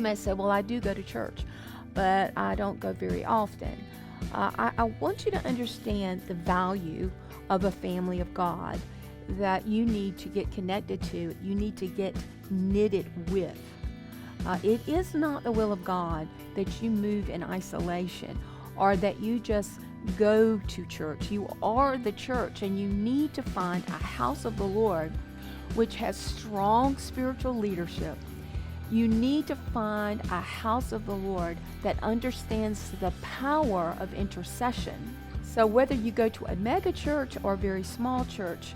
You may say, well, I do go to church, but I don't go very often. I want you to understand the value of a family of God that you need to get connected to, you need to get knitted with. It is not the will of God that you move in isolation or that you just go to church. You are the church, and you need to find a house of the Lord which has strong spiritual leadership. You need to find a house of the Lord that understands the power of intercession. So whether you go to a mega church or a very small church,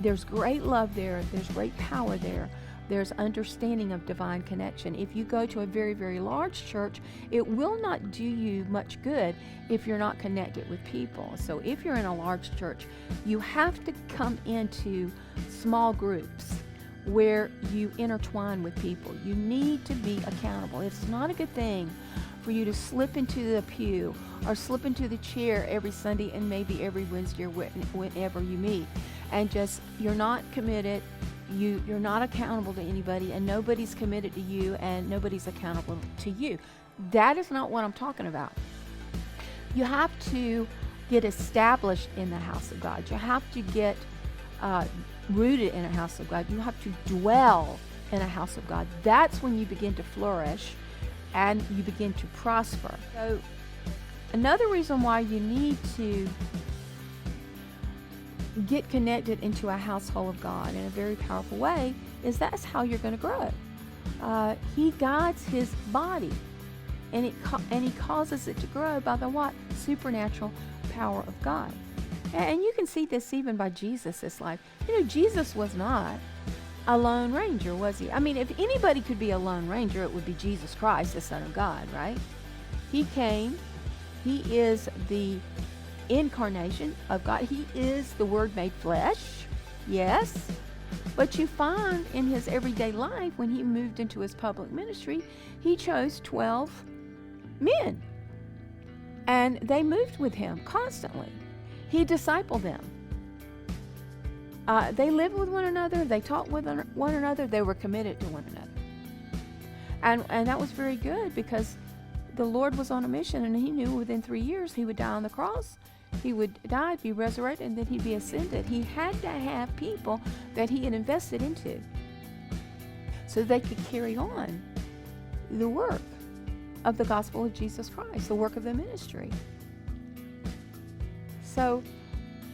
there's great love there, there's great power there, there's understanding of divine connection. If you go to a very, very large church, it will not do you much good if you're not connected with people. So if you're in a large church, you have to come into small groups where you intertwine with people. You need to be accountable. It's not a good thing for you to slip into the pew or slip into the chair every Sunday and maybe every Wednesday or whenever you meet, and just you're not committed. You're not accountable to anybody, and nobody's committed to you, and nobody's accountable to you. That is not what I'm talking about. You have to get established in the house of God. You have to get rooted in a house of God. You have to dwell in a house of God. That's when you begin to flourish and you begin to prosper. So another reason why you need to get connected into a household of God in a very powerful way is that's how you're going to grow. He guides his body, and he causes it to grow by the what? Supernatural power of God. And you can see this even by Jesus' life. You know, Jesus was not a lone ranger, was he? I mean, if anybody could be a lone ranger, it would be Jesus Christ, the Son of God, right? He came. He is the incarnation of God. He is the Word made flesh, yes. But you find in his everyday life, when he moved into his public ministry, he chose 12 men. And they moved with him constantly. He discipled them. They lived with one another. They taught with one another. They were committed to one another. And that was very good, because the Lord was on a mission, and he knew within 3 years he would die on the cross. He would die, be resurrected, and then he'd be ascended. He had to have people that he had invested into so they could carry on the work of the gospel of Jesus Christ, the work of the ministry. So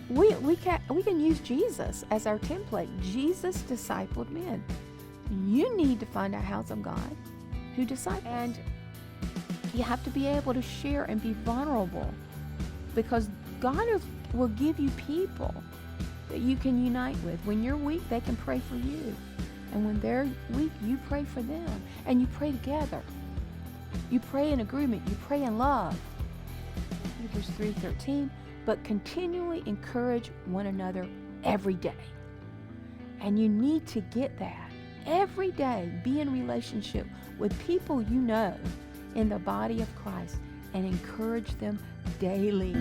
we can use Jesus as our template. Jesus discipled men. You need to find a house of God who disciples. And you have to be able to share and be vulnerable, because God will give you people that you can unite with. When you're weak, they can pray for you. And when they're weak, you pray for them. And you pray together. You pray in agreement. You pray in love. Hebrews 3:13. But continually encourage one another every day. And you need to get that. Every day, be in relationship with people you know in the body of Christ and encourage them daily.